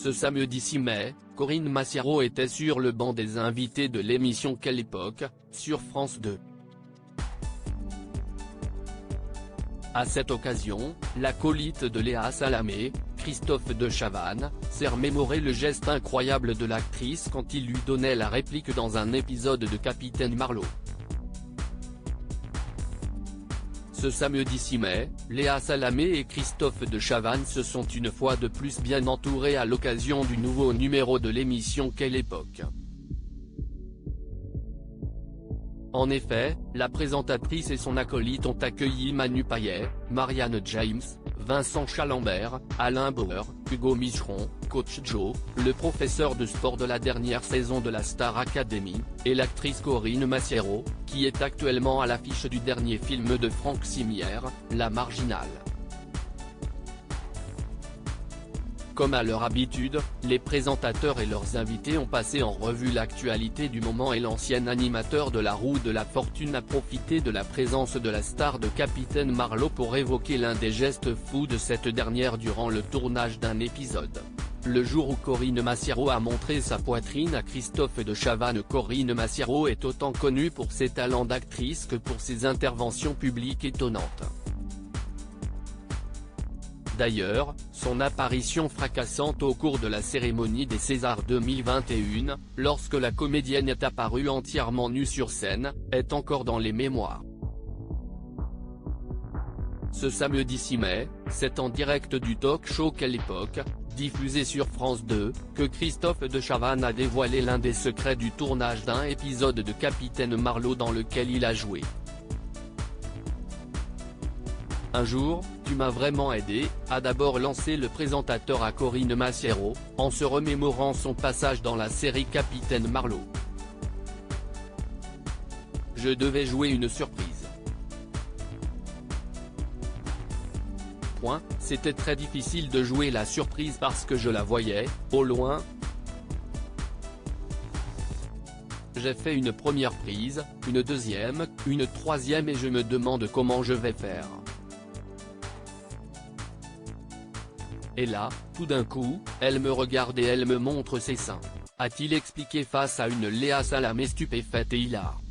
Ce samedi 6 mai, Corinne Massiero était sur le banc des invités de l'émission Quelle époque, sur France 2. À cette occasion, l'acolyte de Léa Salamé, Christophe de Chavannes, s'est remémoré le geste incroyable de l'actrice quand il lui donnait la réplique dans un épisode de Capitaine Marlowe. Ce samedi 6 mai, Léa Salamé et Christophe de Chavannes se sont une fois de plus bien entourés à l'occasion du nouveau numéro de l'émission Quelle époque. En effet, la présentatrice et son acolyte ont accueilli Manu Payet, Marianne James, Vincent Chalambert, Alain Bauer, Hugo Micheron, Coach Joe, le professeur de sport de la dernière saison de la Star Academy, et l'actrice Corinne Massiero, qui est actuellement à l'affiche du dernier film de Franck Simière, La Marginale. Comme à leur habitude, les présentateurs et leurs invités ont passé en revue l'actualité du moment et l'ancien animateur de la roue de la fortune a profité de la présence de la star de Capitaine Marlowe pour évoquer l'un des gestes fous de cette dernière durant le tournage d'un épisode. Le jour où Corinne Massiero a montré sa poitrine à Christophe de Chavannes. Corinne Massiero est autant connue pour ses talents d'actrice que pour ses interventions publiques étonnantes. D'ailleurs, son apparition fracassante au cours de la cérémonie des Césars 2021, lorsque la comédienne est apparue entièrement nue sur scène, est encore dans les mémoires. Ce samedi 6 mai, c'est en direct du talk-show Quelle époque, diffusé sur France 2, que Christophe de Chavannes a dévoilé l'un des secrets du tournage d'un épisode de Capitaine Marlowe dans lequel il a joué. Un jour, tu m'as vraiment aidé, a d'abord lancé le présentateur à Corinne Massiero, en se remémorant son passage dans la série Capitaine Marlowe. Je devais jouer une surprise. C'était très difficile de jouer la surprise parce que je la voyais, au loin. J'ai fait une première prise, une deuxième, une troisième et je me demande comment je vais faire. Et là, tout d'un coup, elle me regarde et elle me montre ses seins, a-t-il expliqué face à une Léa Salamé stupéfaite et hilare.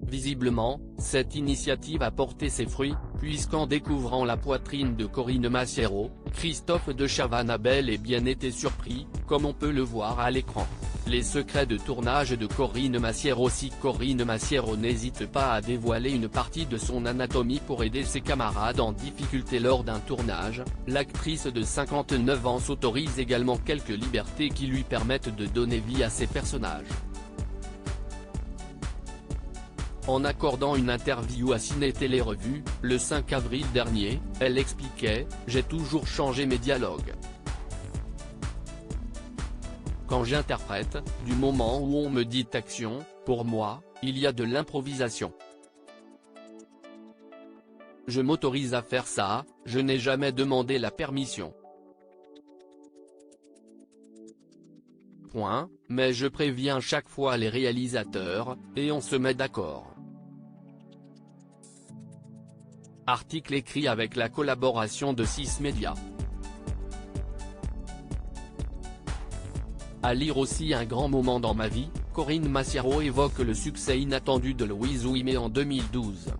Visiblement, cette initiative a porté ses fruits, puisqu'en découvrant la poitrine de Corinne Massiero, Christophe de Chavannes a bel et bien été surpris, comme on peut le voir à l'écran. Les secrets de tournage de Corinne Massiero. Si Corinne Massiero n'hésite pas à dévoiler une partie de son anatomie pour aider ses camarades en difficulté lors d'un tournage, l'actrice de 59 ans s'autorise également quelques libertés qui lui permettent de donner vie à ses personnages. En accordant une interview à Ciné Télé Revue, le 5 avril dernier, elle expliquait « J'ai toujours changé mes dialogues. Quand j'interprète, du moment où on me dit action, pour moi, il y a de l'improvisation. Je m'autorise à faire ça, je n'ai jamais demandé la permission. Mais je préviens chaque fois les réalisateurs, et on se met d'accord. » Article écrit avec la collaboration de 6 médias. À lire aussi un grand moment dans ma vie, Corinne Massiero évoque le succès inattendu de Louise Ouimet en 2012.